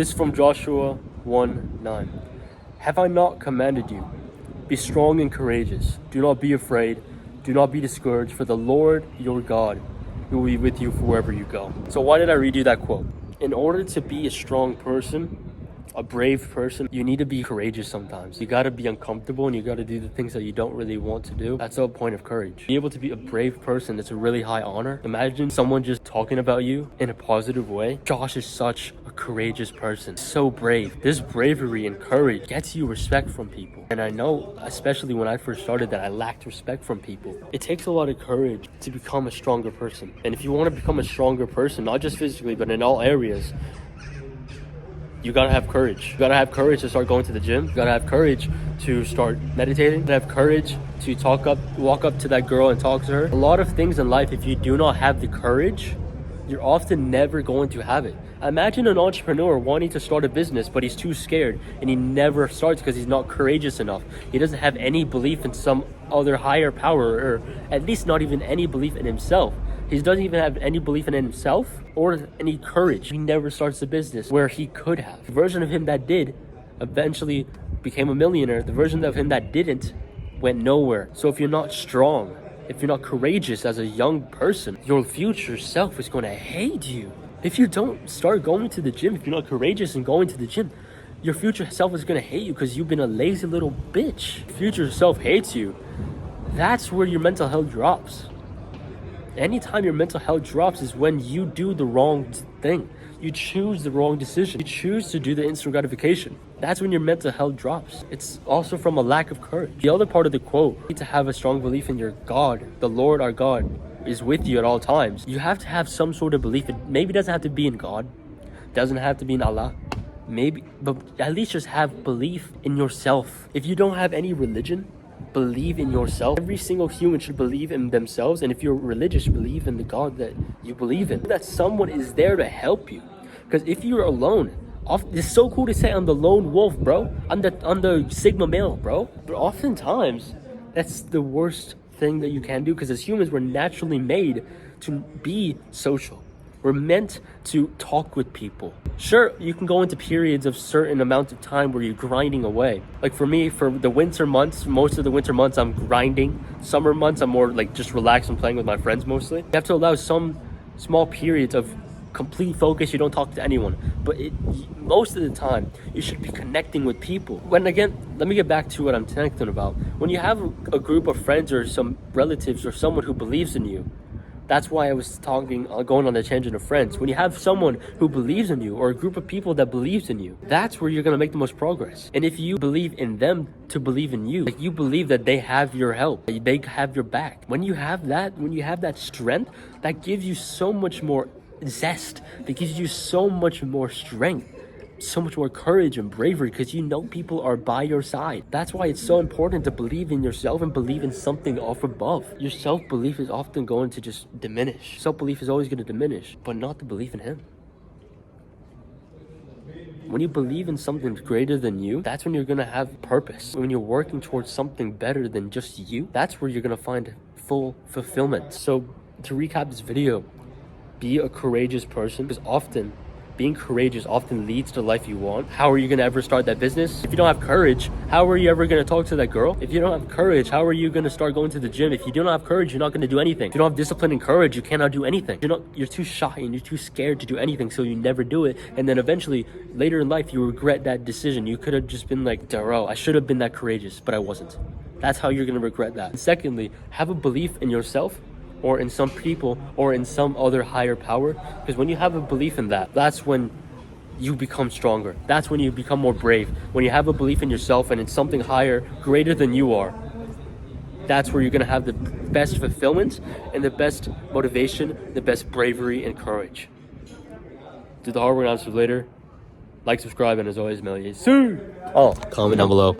This is from Joshua 1:9. Have I not commanded you? Be strong and courageous. Do not be afraid. Do not be discouraged, for the Lord your God will be with you wherever you go. So why did I read you that quote? In order to be a strong person, a brave person, you need to be courageous sometimes. You gotta be uncomfortable and you gotta do the things that you don't really want to do. That's the point of courage. Be able to be a brave person, it's a really high honor. Imagine someone just talking about you in a positive way. Josh is such a courageous person, so brave. This bravery and courage gets you respect from people. And I know, especially when I first started, that I lacked respect from people. It takes a lot of courage to become a stronger person. And if you want to become a stronger person, not just physically, but in all areas, you gotta have courage. You gotta have courage to start going to the gym. You gotta have courage to start meditating. You gotta have courage to walk up to that girl and talk to her. A lot of things in life, if you do not have the courage, you're often never going to have it. Imagine an entrepreneur wanting to start a business, but he's too scared and he never starts because he's not courageous enough. He doesn't have any belief in some other higher power, or at least not even any belief in himself. He doesn't even have any belief in himself or any courage. He never starts a business where he could have. The version of him that did eventually became a millionaire. The version of him that didn't went nowhere. So if you're not strong, if you're not courageous as a young person, your future self is going to hate you. If you don't start going to the gym, if you're not courageous in going to the gym, your future self is going to hate you because you've been a lazy little bitch. Future self hates you. That's where your mental health drops. Anytime your mental health drops is when you do the wrong thing. You choose the wrong decision. You choose to do the instant gratification. That's when your mental health drops. It's also from a lack of courage. The other part of the quote, you need to have a strong belief in your God. The Lord our God is with you at all times. You have to have some sort of belief. It maybe doesn't have to be in God. Doesn't have to be in Allah. Maybe, but at least just have belief in yourself. If you don't have any religion, believe in yourself. Every single human should believe in themselves, and if you're religious, believe in the God that you believe in. That someone is there to help you. Because if you're alone, it's so cool to say I'm the lone wolf, bro. I'm the Sigma male, bro. But oftentimes, that's the worst thing that you can do, because as humans, we're naturally made to be social. We're meant to talk with people. Sure, you can go into periods of certain amount of time where you're grinding away. Like for me, for the winter months, most of the winter months, I'm grinding. Summer months, I'm more like just relaxed and playing with my friends mostly. You have to allow some small periods of complete focus. You don't talk to anyone. But most of the time, you should be connecting with people. When again, let me get back to what I'm talking about. When you have a group of friends or some relatives or someone who believes in you, that's why I was going on the tangent of friends. When you have someone who believes in you, or a group of people that believes in you, that's where you're going to make the most progress. And if you believe in them to believe in you, like you believe that they have your help, they have your back. When you have that strength, that gives you so much more zest. That gives you so much more strength, so much more courage and bravery, because you know people are by your side. That's why it's so important to believe in yourself and believe in something off above. Your self-belief is often going to just diminish. Self-belief is always going to diminish, but not the belief in him. When you believe in something greater than you, that's when you're going to have purpose. When you're working towards something better than just you, that's where you're going to find full fulfillment. So to recap this video, be a courageous person, because often being courageous often leads to the life you want. How are you going to ever start that business? If you don't have courage, how are you ever going to talk to that girl? If you don't have courage, how are you going to start going to the gym? If you don't have courage, you're not going to do anything. If you don't have discipline and courage, you cannot do anything. You're too shy and you're too scared to do anything, so you never do it. And then eventually, later in life, you regret that decision. You could have just been like, Darrell, I should have been that courageous, but I wasn't. That's how you're going to regret that. And secondly, have a belief in yourself, or in some people, or in some other higher power. Because when you have a belief in that, that's when you become stronger. That's when you become more brave. When you have a belief in yourself and in something higher, greater than you are, that's where you're going to have the best fulfillment and the best motivation, the best bravery and courage. Do the hard work, answer later. Like, subscribe, and as always, comment down below.